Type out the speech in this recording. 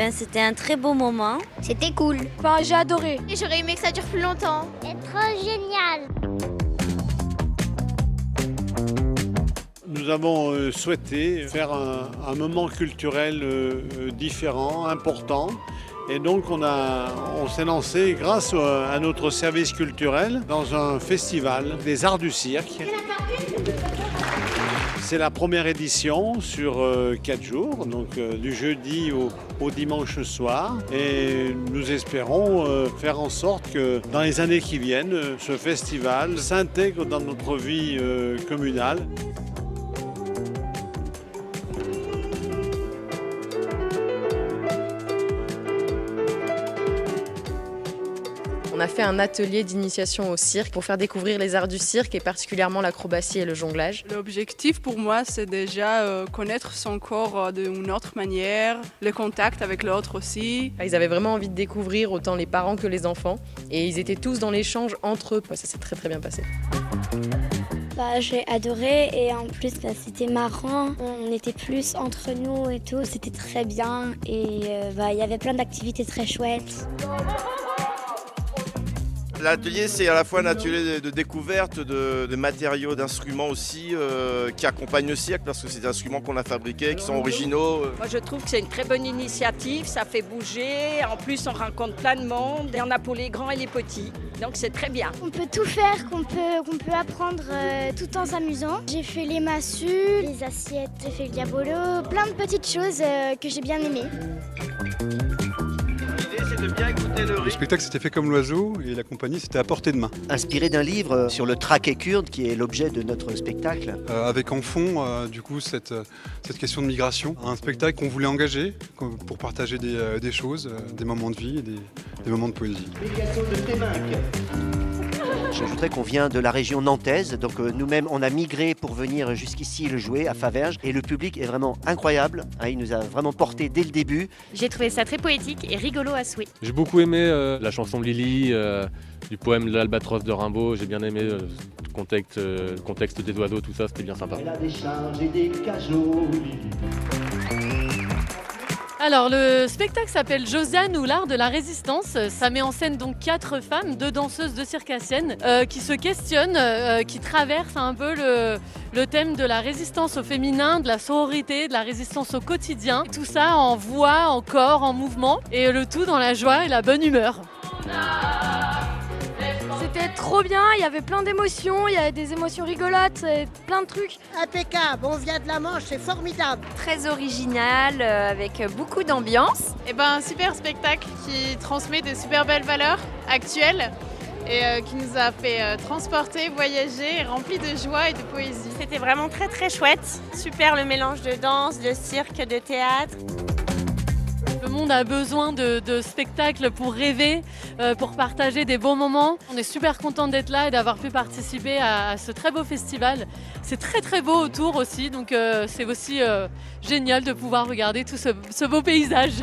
C'était un très beau moment. C'était cool. J'ai adoré. Et j'aurais aimé que ça dure plus longtemps. C'est trop génial. Nous avons souhaité faire un moment culturel différent, important. Et donc on s'est lancé grâce à notre service culturel dans un festival des arts du cirque. C'est la première édition sur 4 jours, donc du jeudi au dimanche soir. Et nous espérons faire en sorte que dans les années qui viennent, ce festival s'intègre dans notre vie communale. On a fait un atelier d'initiation au cirque pour faire découvrir les arts du cirque et particulièrement l'acrobatie et le jonglage. L'objectif pour moi, c'est déjà connaître son corps d'une autre manière, le contact avec l'autre aussi. Ils avaient vraiment envie de découvrir autant les parents que les enfants et ils étaient tous dans l'échange entre eux. Ça s'est très très bien passé. J'ai adoré et en plus c'était marrant, on était plus entre nous et tout, c'était très bien et il y avait plein d'activités très chouettes. L'atelier, c'est à la fois un atelier de découverte de matériaux, d'instruments aussi, qui accompagnent le cirque, parce que c'est des instruments qu'on a fabriqués, qui sont originaux. Moi, je trouve que c'est une très bonne initiative, ça fait bouger. En plus, on rencontre plein de monde. Il y en a pour les grands et les petits, donc c'est très bien. On peut tout faire, qu'on peut apprendre tout en s'amusant. J'ai fait les massues, les assiettes, j'ai fait le diabolo, plein de petites choses que j'ai bien aimées. De bien écouter le rythme. Le spectacle s'était fait comme l'oiseau et la compagnie c'était à portée de main. Inspiré d'un livre sur le traquet kurde qui est l'objet de notre spectacle. Avec en fond du coup cette question de migration. Un spectacle qu'on voulait engager pour partager des choses, des moments de vie et des moments de poésie. J'ajouterais qu'on vient de la région nantaise, donc nous-mêmes on a migré pour venir jusqu'ici le jouer à Faverges et le public est vraiment incroyable, il nous a vraiment porté dès le début. J'ai trouvé ça très poétique et rigolo à souhait. J'ai beaucoup aimé la chanson de Lily, du poème de l'Albatros de Rimbaud, j'ai bien aimé le contexte des oiseaux, tout ça, c'était bien sympa. Elle a des charges et des cajots. Alors le spectacle s'appelle Josiane ou l'art de la résistance. Ça met en scène donc 4 femmes, 2 danseuses, 2 circassiennes qui se questionnent, qui traversent un peu le thème de la résistance au féminin, de la sororité, de la résistance au quotidien. Tout ça en voix, en corps, en mouvement et le tout dans la joie et la bonne humeur. C'était trop bien, il y avait plein d'émotions, il y avait des émotions rigolotes, plein de trucs. Impeccable, on vient de la Manche, c'est formidable. Très original, avec beaucoup d'ambiance. Super spectacle qui transmet de super belles valeurs actuelles et qui nous a fait transporter, voyager, rempli de joie et de poésie. C'était vraiment très très chouette. Super le mélange de danse, de cirque, de théâtre. Le monde a besoin de spectacles pour rêver, pour partager des bons moments. On est super content d'être là et d'avoir pu participer à ce très beau festival. C'est très très beau autour aussi, donc c'est aussi génial de pouvoir regarder tout ce beau paysage.